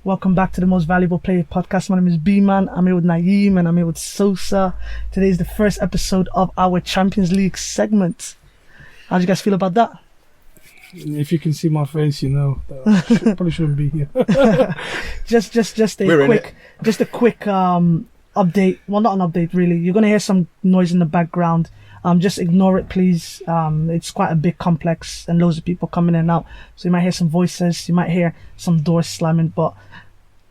Welcome back to the Most Valuable Player podcast. My name is B-Man. I'm here with Nayim and I'm here with Sosa. Today is the first episode of our Champions League segment. How do you guys feel about that? If you can see my face, you know that I probably shouldn't be here. just a quick update. Well, not an update really. You're gonna hear some noise in the background. Just ignore it, please. It's quite a big complex and loads of people coming in and out. So you might hear some voices, you might hear some doors slamming, but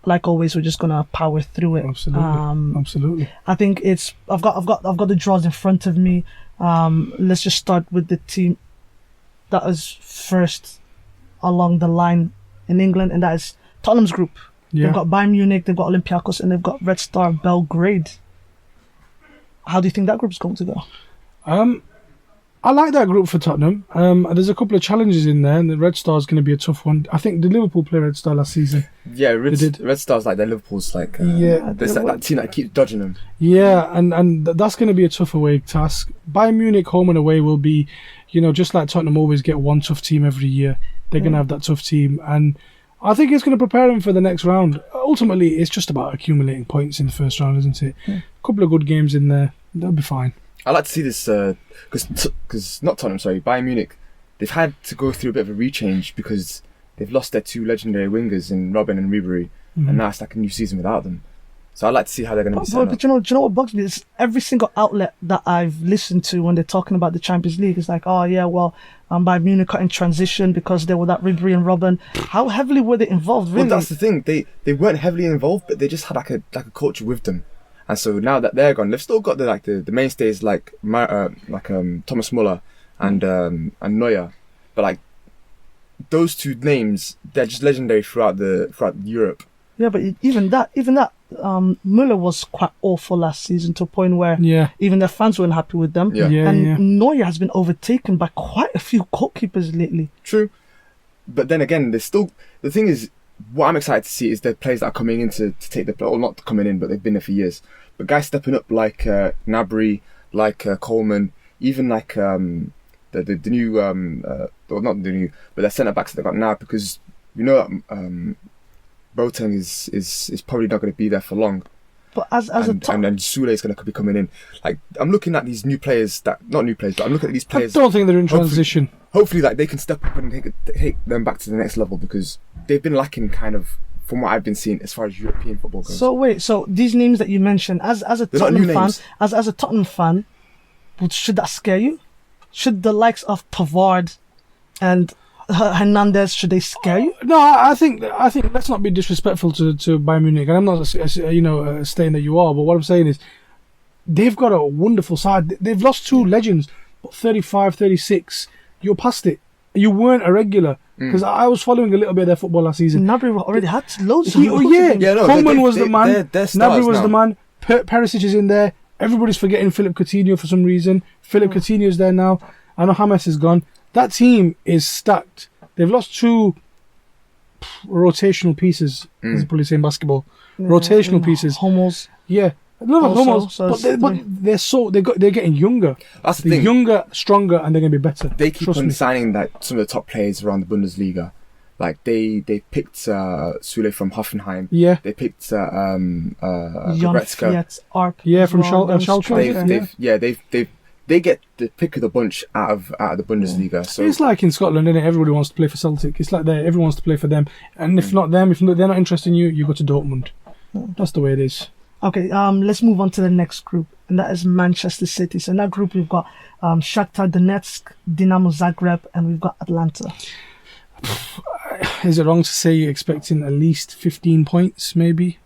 like always, we're just gonna power through it. Absolutely. I think I've got the draws in front of me. Let's just start with the team that is first along the line in England, and that is Tottenham's group. Yeah. They've got Bayern Munich, they've got Olympiacos, and they've got Red Star Belgrade. How do you think that group's going to go? I like that group for Tottenham. There's a couple of challenges in there, and the Red Star is going to be a tough one. I think the Liverpool played Red Star last season. Yeah, Red Star's like their Liverpool's like there's that team that keeps dodging them. Yeah, and that's going to be a tough away task. Bayern Munich home and away will be, just like Tottenham always get one tough team every year. They're going to have that tough team, and I think it's going to prepare them for the next round. Ultimately, it's just about accumulating points in the first round, isn't it? Yeah. A couple of good games in there, they'll be fine. I like to see this because not Tottenham, sorry, Bayern Munich. They've had to go through a bit of a rechange because they've lost their two legendary wingers in Robben and Ribery, and now it's like a new season without them. So I like to see how they're going to be set up. But do you know what bugs me? It's every single outlet that I've listened to when they're talking about the Champions League. It's like, oh yeah, well, Bayern Munich cut in transition because they were that Ribery and Robben. How heavily were they involved? Really? Well, that's the thing. They weren't heavily involved, but they just had like a culture with them. And so now that they're gone, they've still got the mainstays like Thomas Muller and Neuer, but like those two names, they're just legendary throughout Europe. Yeah, but even that Muller was quite awful last season to a point where even their fans weren't happy with them. Neuer has been overtaken by quite a few goalkeepers lately. True, but then again, there's still the thing is. What I'm excited to see is the players that are coming in to take the place, or not coming in, but they've been there for years. But guys stepping up like Gnabry, like Coleman, even like the new, well, not the new, but the centre backs that they got now, because we know that Boateng is probably not going to be there for long. But and Sule is going to be coming in. Like I'm looking at these new players not new players, but I'm looking at these players. I don't think they're in transition. Hopefully, like they can step up and take them back to the next level because they've been lacking kind of from what I've been seeing as far as European football goes. So these names that you mentioned, as a Tottenham fan, as a Tottenham fan, should that scare you? Should the likes of Pavard and Hernandez, should they scare you? No, I think let's not be disrespectful to Bayern Munich, and I'm not saying that you are, but what I'm saying is they've got a wonderful side. They've lost two legends, but 35, 36, you're past it. You weren't a regular because I was following a little bit of their football last season. Gnabry already had loads. Coleman was the man. Gnabry was the man. Perisic is in there. Everybody's forgetting Philip Coutinho for some reason. Philip Coutinho's there now. I know James is gone. That team is stacked. They've lost two rotational pieces, as you probably say in basketball. Rotational pieces. Homos. Yeah. They're getting younger. That's the they're thing. Younger, stronger, and they're going to be better. They keep on signing some of the top players around the Bundesliga. Like they picked Sule from Hoffenheim. Yeah. They picked Goretzka. From Schalke. They get the pick of the bunch out of the Bundesliga. So it's like in Scotland, isn't it? Everybody wants to play for Celtic. It's like everyone wants to play for them. And if not them, if they're not interested in you, you go to Dortmund. That's the way it is. Okay, let's move on to the next group, and that is Manchester City. So in that group, we've got Shakhtar Donetsk, Dinamo Zagreb, and we've got Atlanta. Is it wrong to say you're expecting at least 15 points, maybe?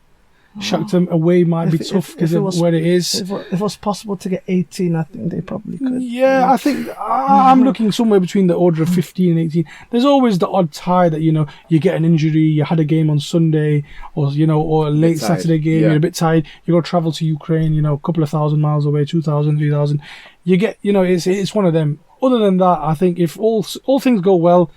Shakhtar away might be tough because of where it is. If it was possible to get 18, I think they probably could. Yeah, I think I'm looking somewhere between the order of 15 and 18. There's always the odd tie that, you get an injury, you had a game on Sunday, or a late Saturday game, you're a bit tired, you got to travel to Ukraine, a couple of 1,000 miles away, 2,000, 3,000. You get, it's one of them. Other than that, I think if all things go well,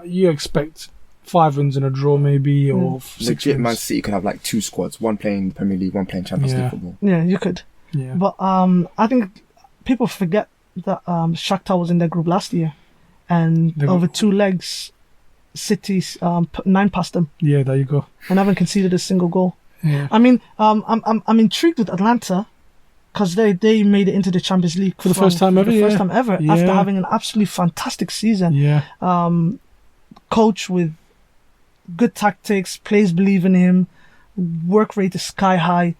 you expect 5 wins and a draw maybe, or 6 legit wins. Man City could have like two squads, one playing the Premier League, one playing Champions League football. Yeah, you could. Yeah. But I think people forget that Shakhtar was in their group last year, and over 2 legs City 9 past them Yeah, there you go. and haven't conceded a single goal. Yeah. I mean, I'm intrigued with Atlanta because they made it into the Champions League For the first time ever, first time ever Yeah. after having an absolutely fantastic season. Yeah. Coach with good tactics, players believe in him, work rate is sky high.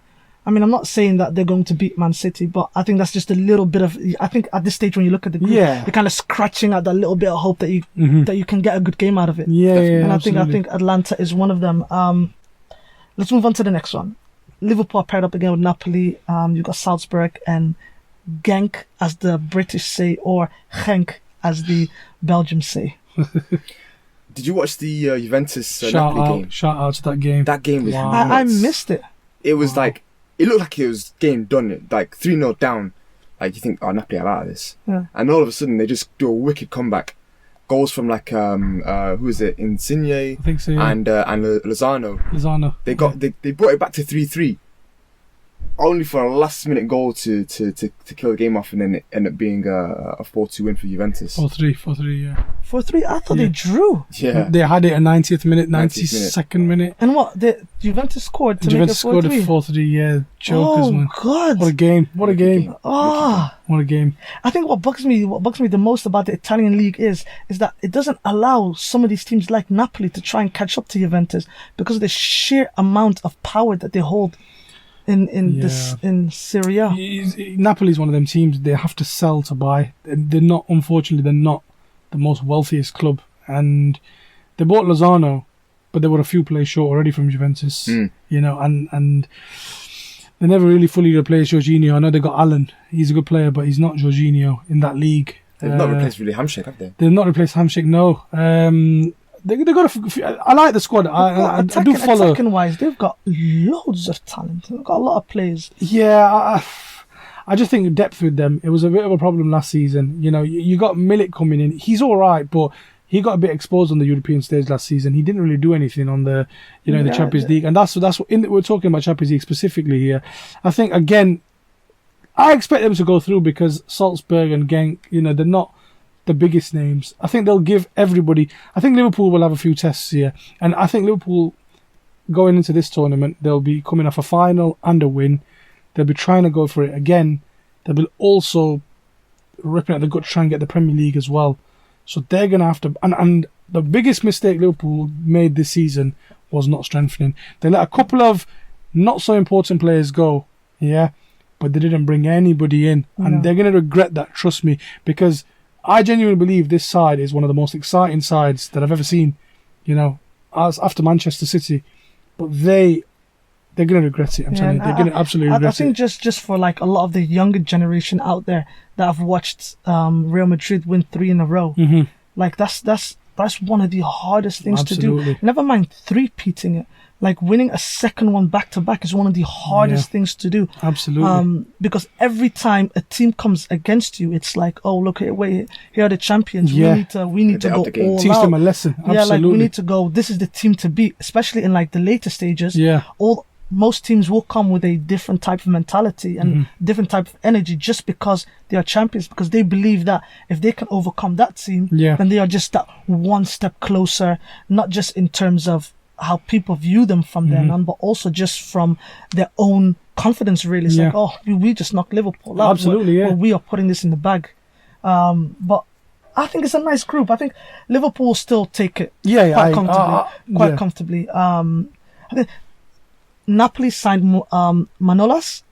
I mean, I'm not saying that they're going to beat Man City, but I think that's just a little bit of. I think at this stage, when you look at the group, Yeah. you're kind of scratching at that little bit of hope that you can get a good game out of it. Yeah, yeah, And I absolutely. think Atlanta is one of them. Let's move on to the next one. Liverpool are paired up again with Napoli. You've got Salzburg and Genk, as the British say, or Genk, as the Belgians say. Did you watch the Juventus Napoli game? Shout out to that game. That game was Wow. I nuts. missed it. It was like, it looked like it was game done. Like 3-0 down. Like you think, oh, Napoli are out of this. Yeah. And all of a sudden they just do a wicked comeback. Goals from like who is it? Insigne I think so. Yeah. and Lozano. Lozano. They brought it back to 3-3. Only for a last minute goal to kill the game off, and then it ended up being a 4-2 win for Juventus. 4-3, yeah. 4-3. I thought Yeah. they drew. Yeah. They had it at 90th minute, 90th 92nd minute. And what? Juventus scored to Juventus make it 4-3. scored a 4-3, yeah. Jokers, Oh man. God! What a game. What a game. Ah, What a game. I think what bugs me the most about the Italian league is that it doesn't allow some of these teams like Napoli to try and catch up to Juventus because of the sheer amount of power that they hold in Serie A. Napoli's one of them teams, they have to sell to buy. They're not, unfortunately, they're not the most wealthiest club. And they bought Lozano, but they were a few players short already from Juventus. You know, and they never really fully replaced Jorginho. I know they got Allen. He's a good player, but he's not Jorginho in that league. They've not replaced really Hamsik, have they? They've not replaced Hamsik, no. They got I like the squad. I do follow. Attacking wise, they've got loads of talent. They've got a lot of players. Yeah, I just think depth with them. It was a bit of a problem last season. You know, you got Milik coming in. He's all right, but he got a bit exposed on the European stage last season. He didn't really do anything on the, in the Champions League, and that's what we're talking about Champions League specifically here. I think again, I expect them to go through because Salzburg and Genk, they're not the biggest names. I think they'll give everybody. I think Liverpool will have a few tests here, and I think Liverpool going into this tournament, they'll be coming off a final and a win. They'll be trying to go for it again. They'll be also ripping at the gut to try and get the Premier League as well. So they're going to have to... And the biggest mistake Liverpool made this season was not strengthening. They let a couple of not so important players go, but they didn't bring anybody in. And they're going to regret that, trust me, because I genuinely believe this side is one of the most exciting sides that I've ever seen, after Manchester City. But they're going to regret it, I'm telling you. They're going to absolutely regret it. I think just for like a lot of the younger generation out there that have watched Real Madrid win 3 in a row, like that's one of the hardest things to do. Never mind three-peating it. Like winning a second one back-to-back is one of the hardest things to do. Absolutely. Because every time a team comes against you, it's like, oh, look, wait, here are the champions. Yeah. We need to go all Teach out. them a lesson. Absolutely. Yeah, like we need to go, this is the team to beat, especially in like the later stages. Yeah. Most teams will come with a different type of mentality and different type of energy just because they are champions, because they believe that if they can overcome that team, then they are just that one step closer, not just in terms of how people view them from then on, but also just from their own confidence, really. It's like, oh, we just knocked Liverpool out. Absolutely, we are putting this in the bag. But I think it's a nice group. I think Liverpool will still take it quite comfortably. I think Napoli signed Manolas.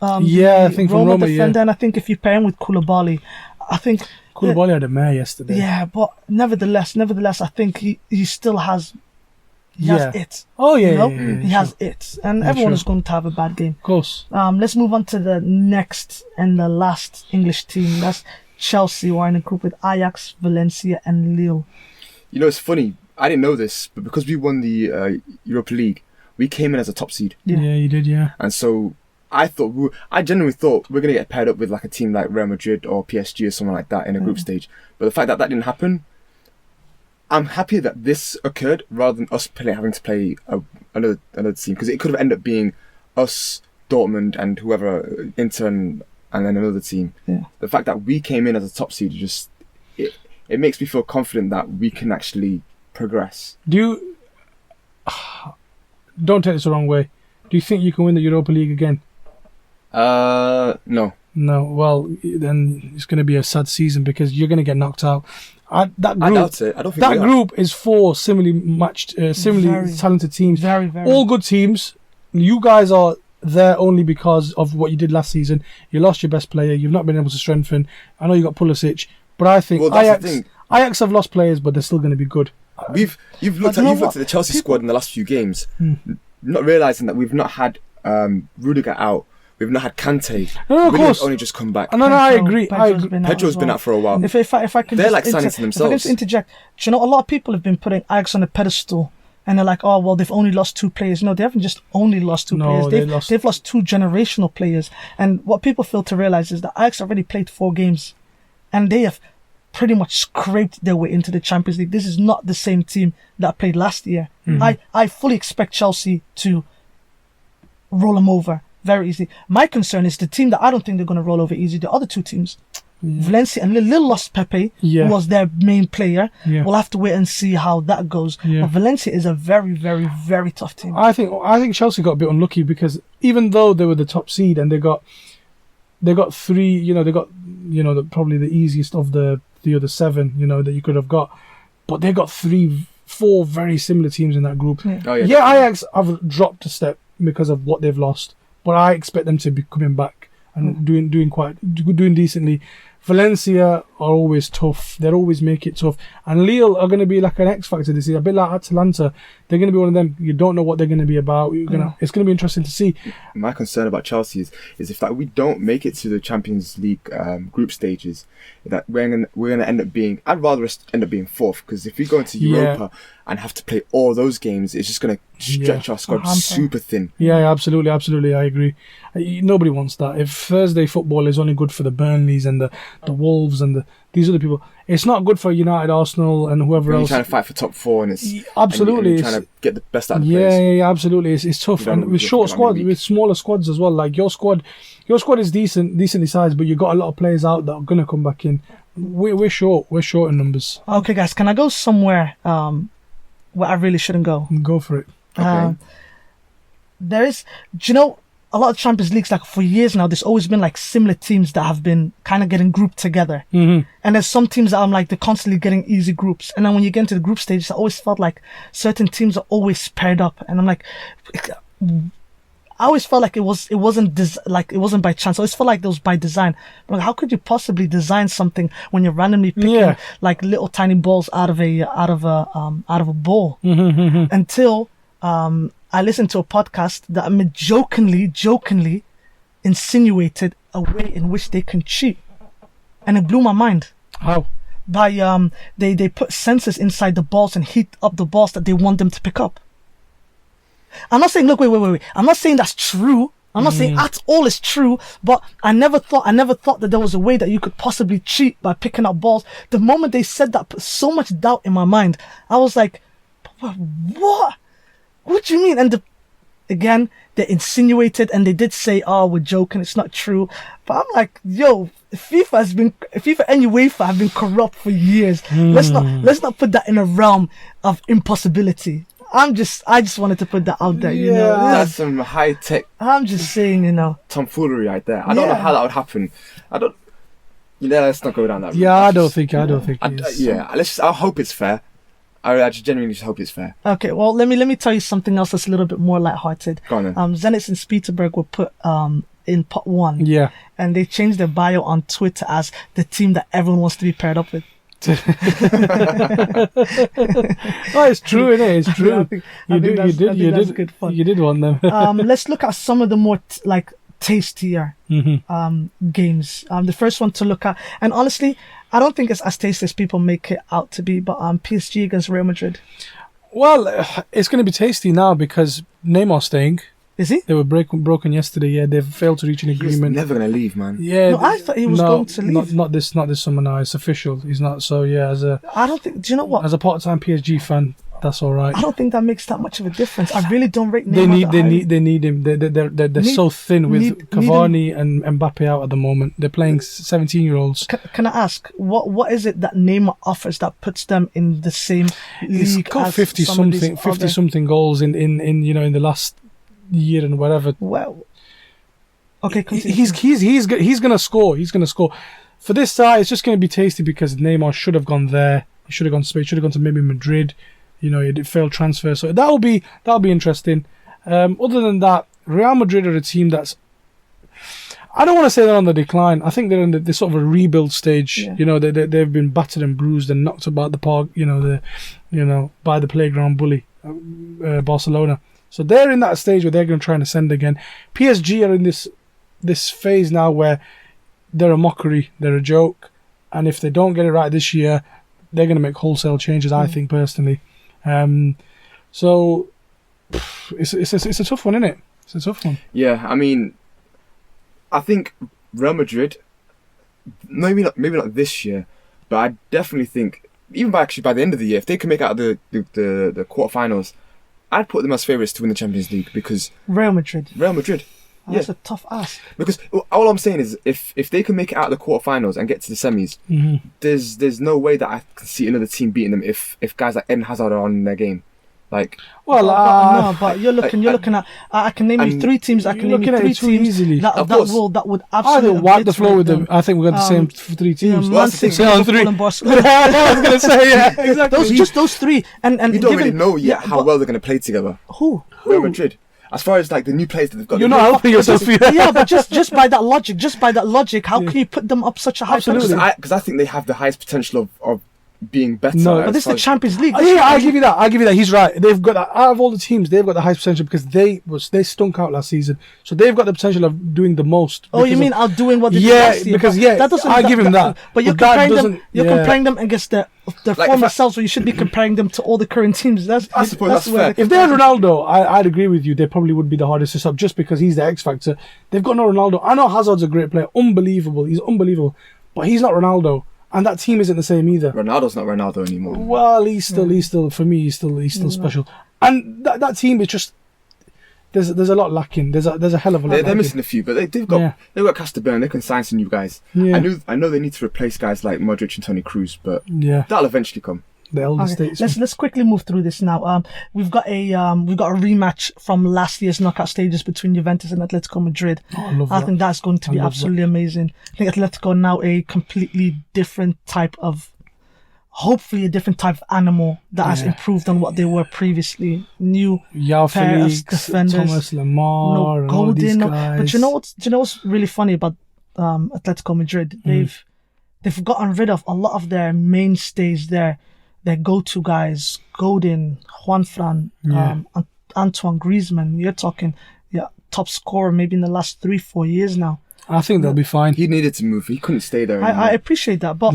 I think from Roma, defender, and I think if you pair him with Koulibaly, I think Koulibaly had a mare yesterday. Yeah, but nevertheless, I think he still has. He has it. Oh yeah, he has it, and everyone is going to have a bad game. Of course. Let's move on to the next and the last English team. That's Chelsea, who are in a group with Ajax, Valencia, and Lille. It's funny. I didn't know this, but because we won the Europa League, we came in as a top seed. Yeah, you did. Yeah. And so I genuinely thought we're going to get paired up with like a team like Real Madrid or PSG or someone like that in a group stage. But the fact that didn't happen, I'm happy that this occurred rather than us having to play another team, because it could have ended up being us, Dortmund, and whoever, Inter, and then another team. Yeah. The fact that we came in as a top seed it makes me feel confident that we can actually progress. Don't take this the wrong way. Do you think you can win the Europa League again? No. No. Well, then it's going to be a sad season because you're going to get knocked out. That group, I doubt it. I don't think that group is 4 similarly matched, similarly talented teams. Very, very. All good teams. You guys are there only because of what you did last season. You lost your best player. You've not been able to strengthen. I know you got Pulisic, but I think Ajax have lost players, but they're still going to be good. You've looked at the Chelsea squad in the last few games, not realising that we've not had Rudiger out. We've not had Kante. No, of course. Only just come back. No, I agree. Pedro's been out for a while. If I can, they're like signing to themselves. If I can just interject, do you know a lot of people have been putting Ajax on a pedestal, and they're like, oh well, they've only lost 2 players. No, they haven't just only lost 2 players. They've lost 2 generational players. And what people fail to realize is that Ajax already played 4 games, and they have pretty much scraped their way into the Champions League. This is not the same team that played last year. I fully expect Chelsea to roll them over very easily. My concern is the team that I don't think they're going to roll over easy. The other 2 teams, Valencia and Lille lost Pepe, who was their main player. We'll have to wait and see how that goes. But Valencia is a very, very, very tough team. I think Chelsea got a bit unlucky because even though they were the top seed and they got 3, probably the easiest of the other 7, that you could have got, but they got 4 very similar teams in that group. Ajax have dropped a step because of what they've lost, but I expect them to be coming back and doing decently. Valencia are always tough. They'll always make it tough. And Lille are going to be like an X factor this year, a bit like Atalanta. They're going to be one of them. You don't know what they're going to be about. It's going to be interesting to see. My concern about Chelsea is if we don't make it to the Champions League group stages, that we're going to end up being. I'd rather us end up being 4th, because if we go into Europa and have to play all those games, it's just going to stretch our squad super thin. Yeah, absolutely, I agree. Nobody wants that. If Thursday football is only good for the Burnleys and the Wolves and these other people, it's not good for United, Arsenal, and whoever else. You're trying to fight for top 4, and it's absolutely and you're trying to get the best out of the players. Yeah, absolutely. It's tough, and with short squads, with smaller squads as well. Like your squad is decently sized, but you've got a lot of players out that are gonna come back in. We're short in numbers. Okay, guys, can I go somewhere where I really shouldn't go? Go for it. Okay. Do you know, a lot of Champions Leagues, like for years now, there's always been like similar teams that have been kind of getting grouped together. And there's some teams that I'm like, they're constantly getting easy groups. And then when you get into the group stages, I always felt like certain teams are always paired up. And I'm like, I always felt like it wasn't by chance. I always felt like it was by design. But like, how could you possibly design something when you're randomly picking like little tiny balls out of a ball? Until I listened to a podcast that jokingly insinuated a way in which they can cheat, and it blew my mind. How? By they put sensors inside the balls and heat up the balls that they want them to pick up. I'm not saying, look, wait. I'm not saying that's true. I'm not saying at all it's true, but I never thought that there was a way that you could possibly cheat by picking up balls. The moment they said that, put so much doubt in my mind. I was like, what? What do you mean? And again, they insinuated, and they did say, oh, we're joking, it's not true. But I'm like, yo, FIFA and UEFA have been corrupt for years. Let's not put that in a realm of impossibility. I just wanted to put that out there, you know. That's some high tech. I'm just saying, tomfoolery right there. I don't know how that would happen. Let's not go down that route. Yeah, I don't think it is. I hope it's fair. I just genuinely just hope it's fair. Okay, well, let me tell you something else that's a little bit more lighthearted. Go on then. Zenit St. Petersburg were put in pot 1. Yeah. And they changed their bio on Twitter as the team that everyone wants to be paired up with. It's true, isn't it? It's true. Good fun. You did want them. Let's look at some of the more tastier games. The first one to look at, and honestly, I don't think it's as tasty as people make it out to be, but PSG against Real Madrid. Well, it's going to be tasty now because Neymar's staying. Is he? They were broken yesterday. Yeah, they've failed to reach an agreement. He's never going to leave, man. Yeah, no, I thought he was going to leave. Not this summer now. It's official. He's not. So yeah, I don't think. Do you know what? As a part-time PSG fan, That's all right. I don't think that makes that much of a difference. I really don't rate Neymar. They need him. They're so thin with Cavani and Mbappe out at the moment. They're playing 17-year-olds. Can I ask what is it that Neymar offers that puts them in the same league? He's got 50 something goals in the last year and whatever. Well, okay, continue. He's gonna score. He's gonna score. For this side, it's just gonna be tasty because Neymar should have gone there. He should have gone to Spain. Should have gone to maybe Madrid. He did failed transfer, so that'll be interesting. Other than that, Real Madrid are a team that's, I don't want to say they're on the decline. I think they're in the sort of a rebuild stage. Yeah. They've been battered and bruised and knocked about the park. By the playground bully, Barcelona. So they're in that stage where they're going to try and ascend again. PSG are in this phase now where they're a mockery, they're a joke, and if they don't get it right this year, they're going to make wholesale changes. I think personally. So it's a tough one, isn't it? It's a tough one. Yeah, I mean, I think Real Madrid, maybe not this year, but I definitely think even by the end of the year, if they can make out the quarterfinals, I'd put them as favourites to win the Champions League because Real Madrid. Yeah. That's a tough ask. Because all I'm saying is, if they can make it out of the quarterfinals and get to the semis, there's no way that I can see another team beating them if guys like Eden Hazard are on their game. Like, but you're looking at. I can name you three teams. I can name you three teams easily. that would I absolutely wipe the floor with them. I think we've got the same three teams. Man City, on three. Liverpool and Barcelona. I was going to say, yeah, exactly. Those three, and you don't really know yet how well they're going to play together. Who? Real Madrid. As far as like the new players that they've got, you're not helping yourself. Yeah, but just by that logic, how can you put them up such a high pedestal? Because I think they have the highest potential of being better. No, but this is the Champions League. Yeah, I'll give you that. He's right. They've got that. Out of all the teams, they've got the highest potential because they stunk out last season. So they've got the potential of doing the most. Oh, you mean outdoing what they did last year? Because I give him that. But you're comparing them against their former selves, where you should be comparing them to all the current teams. I suppose that's fair. If they had Ronaldo, I'd agree with you. They probably would be the hardest to stop just because he's the X factor. They've got no Ronaldo. I know Hazard's a great player, unbelievable. He's unbelievable, but he's not Ronaldo. And that team isn't the same either. Ronaldo's not Ronaldo anymore. Well, he's still for me. He's still special. And that team is just there's a lot lacking. There's a hell of a lot. They're missing a few, but they've got Castaburn. They can sign some new guys. Yeah. I know they need to replace guys like Modric and Toni Kroos, but that'll eventually come. The elder statesman. Let's quickly move through this now. We've got a rematch from last year's knockout stages between Juventus and Atletico Madrid. I think that's going to be absolutely amazing. I think Atletico are now a completely different type of, hopefully a different type of animal that has improved on what they were previously. New pair of defenders, Thomas Lemar, and all these guys. But you know what's really funny about Atletico Madrid? They've gotten rid of a lot of their mainstays there. Their go-to guys, Godin, Juanfran, Antoine Griezmann. You're talking top scorer maybe in the last 3-4 years now. I think they'll be fine. He needed to move. He couldn't stay there anymore. I appreciate that, but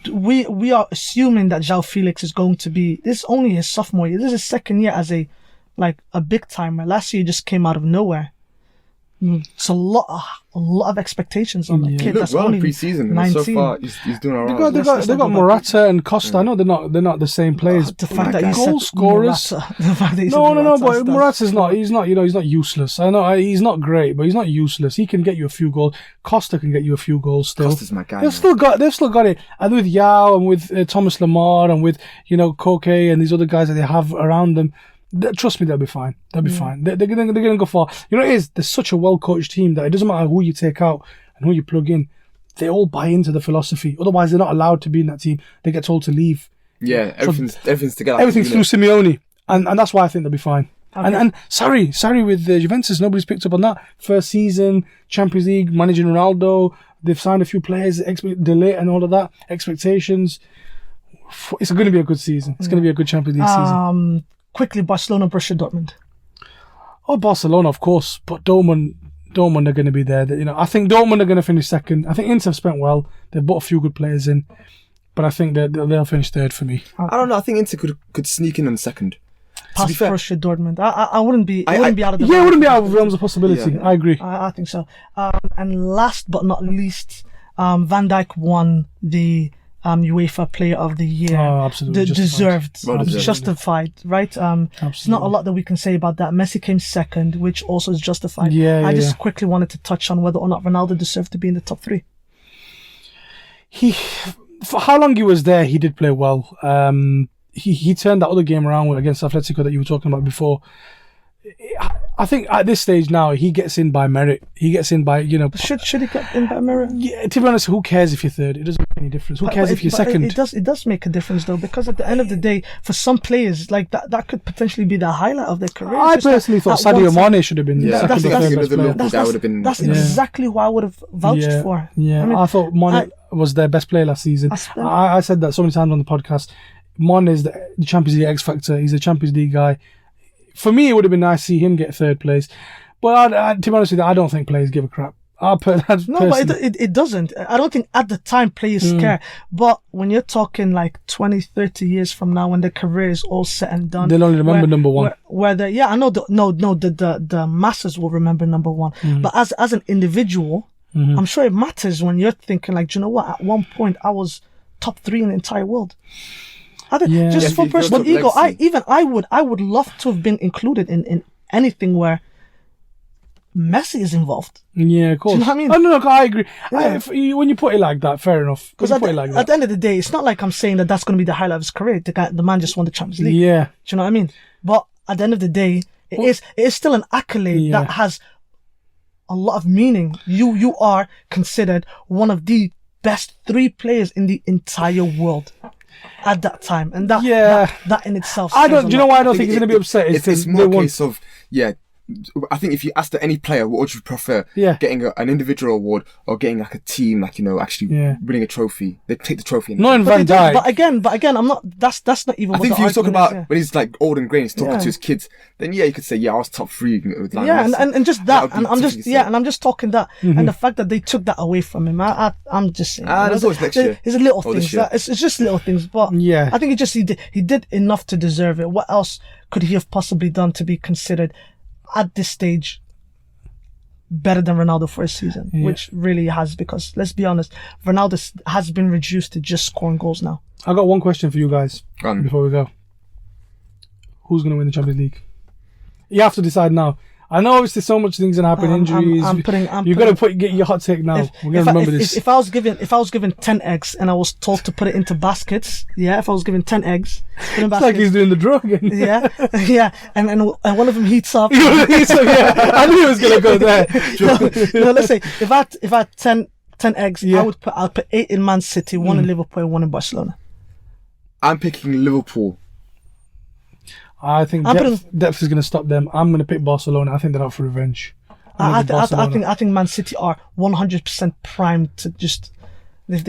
we are assuming that João Felix is going to be. This is only his sophomore year. This is his second year as a big timer. Last year he just came out of nowhere. It's a lot of expectations on the kid. That's only pre-season. 19. So far, he's doing all right. They got Morata and Costa. I know they're not the same players. The fact that goal scorers. No. But Morata's not. He's not. He's not useless. I know he's not great, but he's not useless. He can get you a few goals. Costa can get you a few goals still. Costa's my guy. They've still got it. And with Yao and with Thomas Lemar and with Koke and these other guys that they have around them. Trust me, they'll be fine. They're gonna go far. You know, they're such a well-coached team that it doesn't matter who you take out and who you plug in. They all buy into the philosophy. Otherwise, they're not allowed to be in that team. They get told to leave. Yeah, everything's together. Everything's through Simeone, and that's why I think they'll be fine. Okay. And sorry with Juventus, nobody's picked up on that. First season, Champions League, managing Ronaldo. They've signed a few players, delay and all of that. Expectations. It's going to be a good season. It's going to be a good Champions League season. Quickly, Barcelona, Borussia Dortmund. Oh, Barcelona, of course, but Dortmund are going to be there. I think Dortmund are going to finish second. I think Inter have spent well. They've brought a few good players in, but I think they'll finish third for me. I don't know. I think Inter could sneak in on second. Past Borussia Dortmund. I wouldn't be. It wouldn't be out of the. Yeah, it wouldn't be out of realms of possibility. Yeah. I agree. I think so. And last but not least, Van Dijk won the UEFA Player of the Year. Oh, absolutely. Deserved. Well deserved. Justified, right? It's not a lot that we can say about that. Messi came second, which also is justified. I just quickly wanted to touch on whether or not Ronaldo deserved to be in the top 3. For how long he was there, he did play well. He turned that other game around against Atletico that you were talking about before. I think at this stage now, he gets in by merit. He gets in by, Should he get in by merit? Yeah, to be honest, who cares if you're third? It doesn't make any difference. Who cares if you're second? It does make a difference, though, because at the end of the day, for some players, like that could potentially be the highlight of their career. I personally thought Sadio Mane should have been second or third best player. That's exactly who I would have vouched for. Yeah, I thought Mane was their best player last season. I said that so many times on the podcast. Mane is the Champions League X Factor. He's a Champions League guy. For me, it would have been nice to see him get third place. But to be honest with you, I don't think players give a crap. But it doesn't. I don't think at the time players care. But when you're talking like 20, 30 years from now, when their career is all set and done, they'll only remember number one. I know. The masses will remember number one. But as an individual, I'm sure it matters when you're thinking like, do you know what? At one point, I was top 3 in the entire world. Just for personal ego, I would love to have been included in anything where Messi is involved. Yeah, of course. Do you know what I mean? Oh, no, I agree. Yeah. When you put it like that, fair enough. Because at the end of the day, it's not like I'm saying that's going to be the highlight of his career. The man just won the Champions League. Yeah. Do you know what I mean? But at the end of the day, it is still an accolade that has a lot of meaning. You are considered one of the best 3 players in the entire world at that time, and that in itself. Do you know why I don't think he's going to be upset? It's more a case of I think if you ask any player, what would you prefer? Getting an individual award or getting like a team, actually winning a trophy? They take the trophy. Not in Van Dijk. But again, I'm not. That's not even. I think if you were talking about when he's like old and grey, he's talking to his kids. Then you could say, I was top 3. With and just that, and I'm just talking that, and the fact that they took that away from him. I'm just saying. There's always next year. It's little things. It's just little things, but I think he did enough to deserve it. What else could he have possibly done to be considered at this stage better than Ronaldo for a season, which really has, because let's be honest, Ronaldo has been reduced to just scoring goals now. I got one question for you guys before we go. Who's going to win the Champions League? You have to decide now. I know obviously so much things gonna happen, injuries. You got to get your hot take now. We're gonna remember this. If I was given 10 eggs and I was told to put it into baskets, if I was given 10 eggs, it's like he's doing the draw again. and one of them heats up. I knew he was gonna go there. No, let's say if I had 10 eggs, I'll put 8 in Man City, 1 in Liverpool, and 1 in Barcelona. I'm picking Liverpool. I think depth is going to stop them. I'm going to pick Barcelona. I think they're out for revenge. I think Man City are 100% primed to just. Man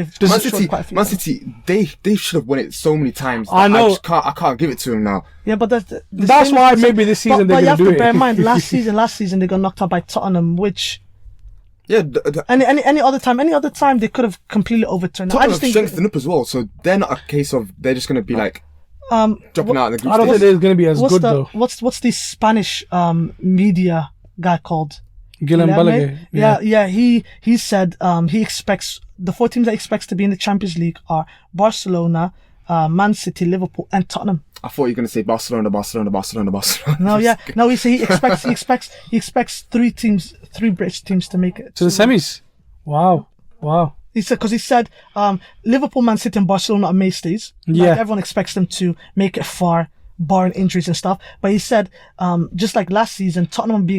City, they should have won it so many times. I know. I can't give it to them now. Yeah, but that's why maybe this season they're going to do it. But you have to bear in mind, last season they got knocked out by Tottenham, which. Yeah. Any other time they could have completely overturned. Tottenham have strengthened up as well, so they're not a case of they're just going to be like. Dropping out in the group. I don't think they're going to be as good though. What's the Spanish media guy called? Guillem Balaguer. Yeah. He said he expects the 4 teams that he expects to be in the Champions League are Barcelona, Man City, Liverpool, and Tottenham. I thought you were going to say Barcelona. No, he expects 3 British teams to make it to the semis. Wow. He said Liverpool, Man City, and Barcelona are mainstays. Like everyone expects them to make it far, barring injuries and stuff. But he said just like last season, Tottenham being